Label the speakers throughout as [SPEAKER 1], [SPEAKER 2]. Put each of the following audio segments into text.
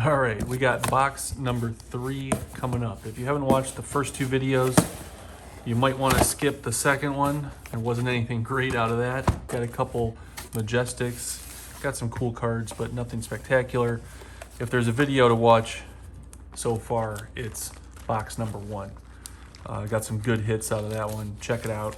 [SPEAKER 1] All right, we got box number 3 coming up. If you haven't watched the first 2 videos, you might want to skip the second one. There wasn't anything great out of that. Got a couple Majestics, got some cool cards, but nothing spectacular. If there's a video to watch so far, it's box number 1. Got some good hits out of that one. Check it out.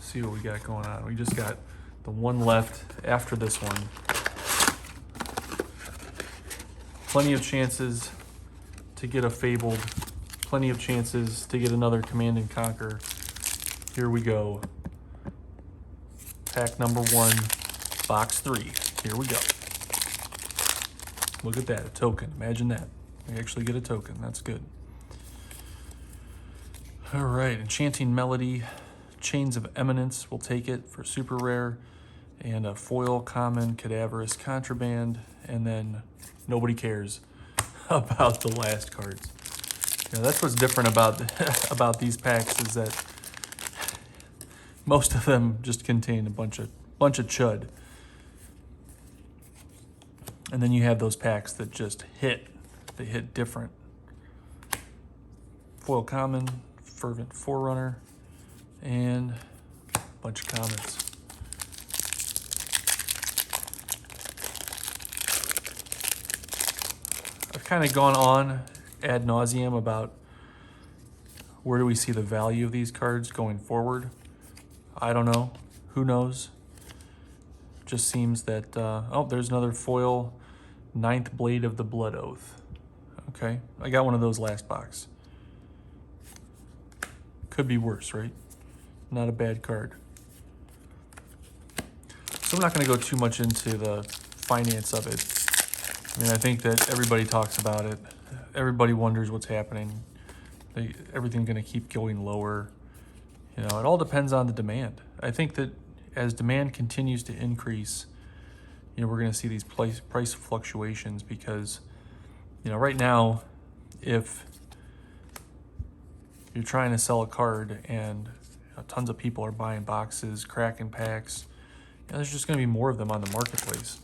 [SPEAKER 1] See what we got going on. We just got the one left after this one. Plenty of chances to get a Fabled. Plenty of chances to get another Command and Conquer. Here we go. Pack number 1, box 3. Here we go. Look at that, a token. Imagine that. We actually get a token. That's good. All right, Enchanting Melody. Chains of Eminence, we'll take it for super rare, and a foil common Cadaverous Contraband, and then nobody cares about the last cards. You know, that's what's different about about these packs, is that most of them just contain a bunch of chud, and then you have those packs that just hit. They hit different. Foil common, Fervent Forerunner, and a bunch of comments. I've kind of gone on ad nauseum about where do we see the value of these cards going forward. I don't know. Who knows? Just seems that, oh, there's another foil 9th Blade of the Blood Oath. Okay, I got one of those last box. Could be worse, right? Not a bad card. So I'm not going to go too much into the finance of it. I mean, I think that everybody talks about it. Everybody wonders what's happening. Everything's going to keep going lower. You know, it all depends on the demand. I think that as demand continues to increase, you know, we're going to see these price fluctuations because, you know, right now, if you're trying to sell a card and tons of people are buying boxes, cracking packs, you know, there's just going to be more of them on the marketplace.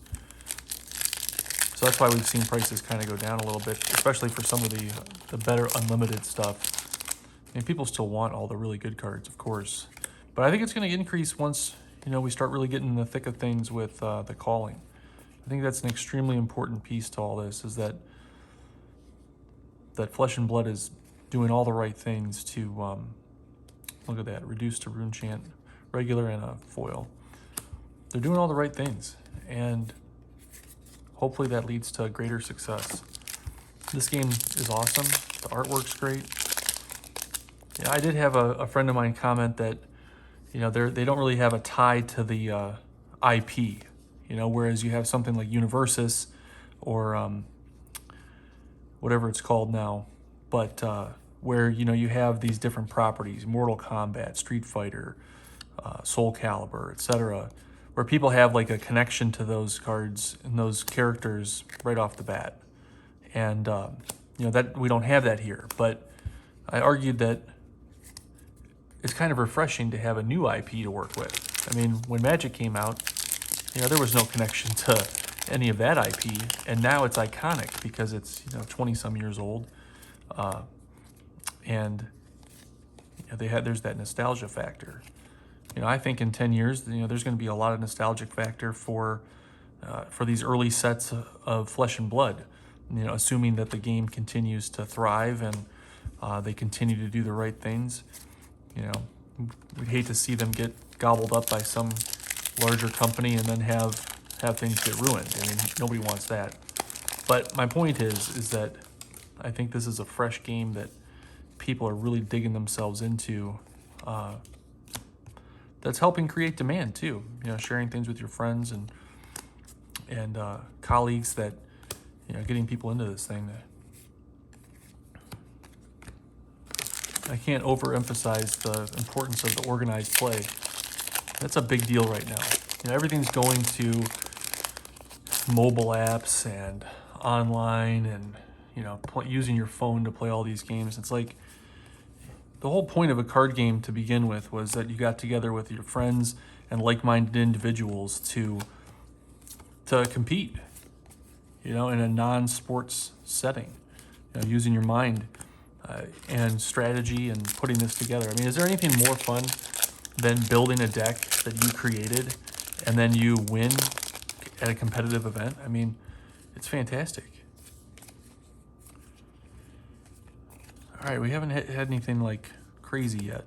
[SPEAKER 1] So that's why we've seen prices kind of go down a little bit, especially for some of the better unlimited stuff. I mean, people still want all the really good cards, of course, but I think it's going to increase once, you know, we start really getting in the thick of things with the calling. I think that's an extremely important piece to all this, is that Flesh and Blood is doing all the right things to look at that, reduce to Rune Chant, regular, and a foil. They're doing all the right things, and hopefully that leads to greater success. This game is awesome. The artwork's great. Yeah, I did have a friend of mine comment that, you know, they don't really have a tie to the IP, you know, whereas you have something like Universus or whatever it's called now, but where, you know, you have these different properties, Mortal Kombat, Street Fighter, Soul Calibur, etc., where people have like a connection to those cards and those characters right off the bat. And, you know, that we don't have that here. But I argued that it's kind of refreshing to have a new IP to work with. I mean, when Magic came out, you know, there was no connection to any of that IP, and now it's iconic because it's, you know, 20-some years old. And you know, there's that nostalgia factor. You know, I think in 10 years, you know, there's going to be a lot of nostalgic factor for these early sets of Flesh and Blood. You know, assuming that the game continues to thrive and they continue to do the right things. You know, we'd hate to see them get gobbled up by some larger company and then have things get ruined. I mean, nobody wants that. But my point is that I think this is a fresh game that people are really digging themselves into. That's helping create demand too. You know, sharing things with your friends and colleagues, that, you know, getting people into this thing. I can't overemphasize the importance of the organized play. That's a big deal right now. You know, everything's going to mobile apps and online, and, you know, using your phone to play all these games. It's like, the whole point of a card game to begin with was that you got together with your friends and like-minded individuals to compete, you know, in a non-sports setting, you know, using your mind and strategy and putting this together. I mean, is there anything more fun than building a deck that you created and then you win at a competitive event? I mean, it's fantastic. All right, we haven't had anything like crazy yet.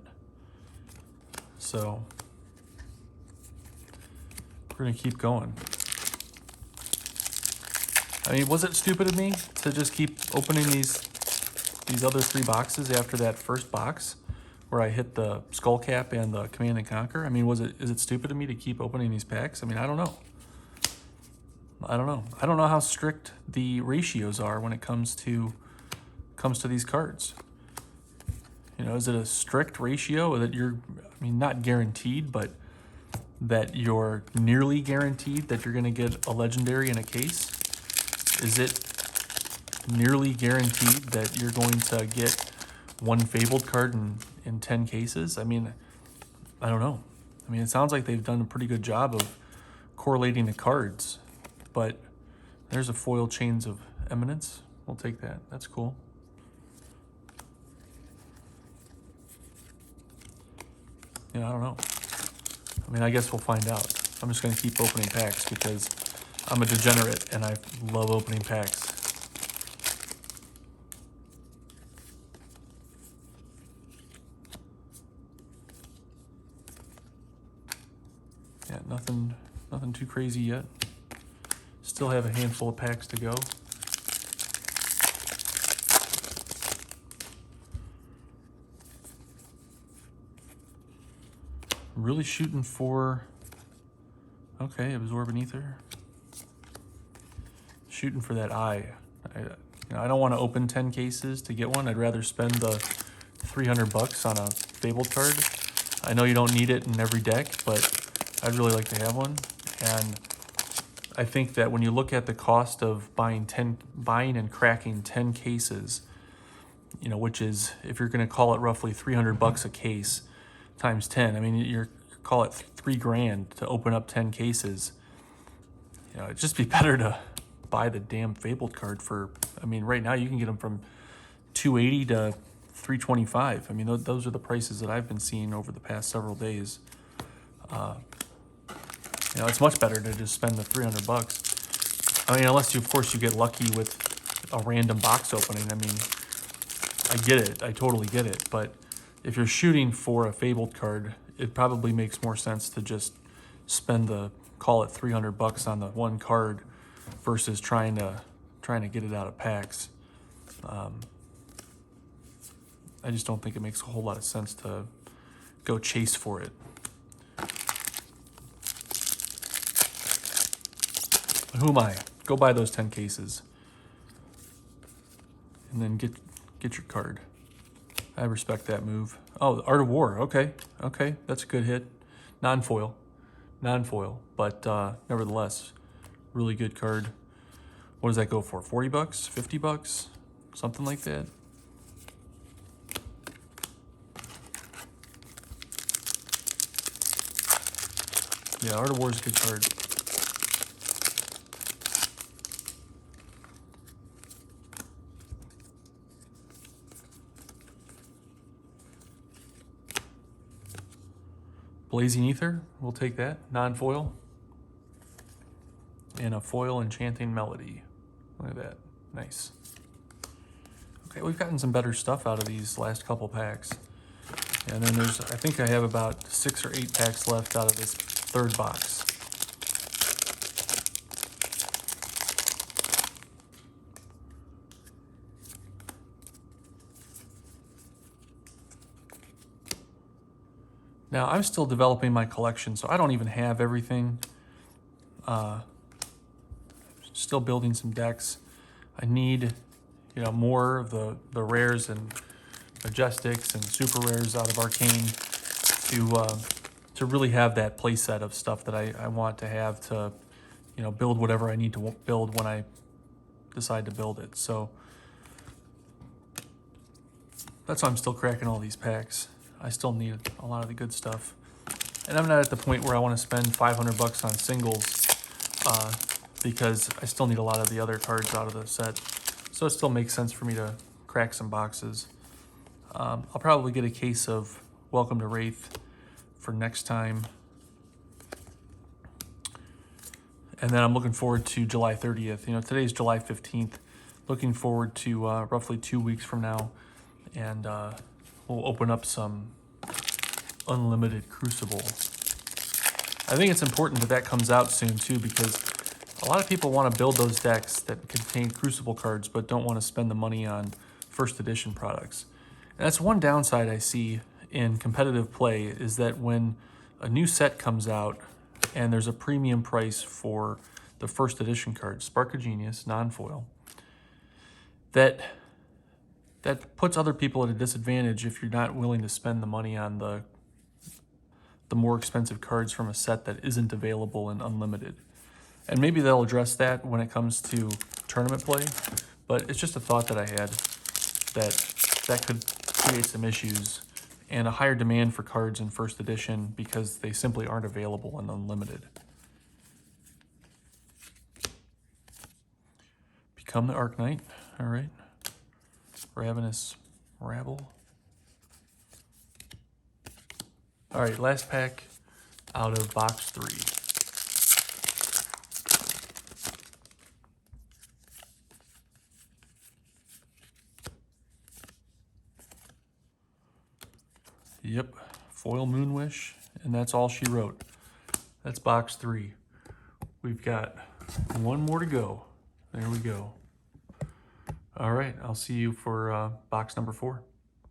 [SPEAKER 1] So we're gonna keep going. I mean, was it stupid of me to just keep opening these other 3 boxes after that first box where I hit the Skull Cap and the Command and Conquer? I mean, is it stupid of me to keep opening these packs? I mean, I don't know. I don't know how strict the ratios are when it comes to these cards. You know, is it a strict ratio that you're, I mean, not guaranteed, but that you're nearly guaranteed that you're going to get a legendary in a case? Is it nearly guaranteed that you're going to get 1 fabled card in 10 cases? I mean, I don't know. I mean, it sounds like they've done a pretty good job of correlating the cards, but there's a foil Chains of Eminence. We'll take that. That's cool. Yeah, I don't know. I mean, I guess we'll find out. I'm just going to keep opening packs because I'm a degenerate and I love opening packs. Yeah, nothing too crazy yet. Still have a handful of packs to go. Really shooting for, okay, Absorbent Ether. Shooting for that eye. I don't want to open 10 cases to get one. I'd rather spend the $300 on a Fabled card. I know you don't need it in every deck, but I'd really like to have one. And I think that when you look at the cost of buying and cracking 10 cases, you know, which is, if you're going to call it roughly $300 a case times 10, I mean, you're call it $3,000 to open up 10 cases. You know, it'd just be better to buy the damn Fabled card for, I mean, right now you can get them from $280 to $325. I mean, those are the prices that I've been seeing over the past several days. You know, it's much better to just spend the $300. I mean, unless you, of course, you get lucky with a random box opening. I mean, I get it. I totally get it. But if you're shooting for a Fabled card, it probably makes more sense to just spend call it $300 on the 1 card versus trying to get it out of packs. I just don't think it makes a whole lot of sense to go chase for it. Who am I? Go buy those 10 cases and then get your card. I respect that move. Oh, the Art of War. Okay, that's a good hit. Non-foil, but nevertheless, really good card. What does that go for? $40, $50, something like that. Yeah, Art of War is a good card. Blazing Ether, we'll take that. Non-foil. And a foil Enchanting Melody. Look at that. Nice. Okay, we've gotten some better stuff out of these last couple packs. And then I think I have about 6 or 8 packs left out of this 3rd box. Now, I'm still developing my collection, so I don't even have everything. Still building some decks. I need, you know, more of the rares and Majestics and super rares out of Arcane to really have that play set of stuff that I want to have to, you know, build whatever I need to build when I decide to build it. So that's why I'm still cracking all these packs. I still need a lot of the good stuff. And I'm not at the point where I want to spend 500 bucks on singles because I still need a lot of the other cards out of the set. So it still makes sense for me to crack some boxes. I'll probably get a case of Welcome to Wraith for next time. And then I'm looking forward to July 30th. You know, today's July 15th. Looking forward to roughly 2 weeks from now. And we'll open up some unlimited Crucible. I think it's important that that comes out soon too, because a lot of people want to build those decks that contain Crucible cards but don't want to spend the money on first edition products. And that's one downside I see in competitive play, is that when a new set comes out and there's a premium price for the first edition cards, Spark of Genius, non-foil, that puts other people at a disadvantage if you're not willing to spend the money on the more expensive cards from a set that isn't available in Unlimited. And maybe they'll address that when it comes to tournament play, but it's just a thought that I had, that could create some issues and a higher demand for cards in first edition because they simply aren't available in Unlimited. Become the Arc Knight, all right. Ravenous Rabble. All right, last pack out of box 3. Yep, foil Moonwish, and that's all she wrote. That's box 3. We've got one more to go. There we go. All right, I'll see you for box number 4.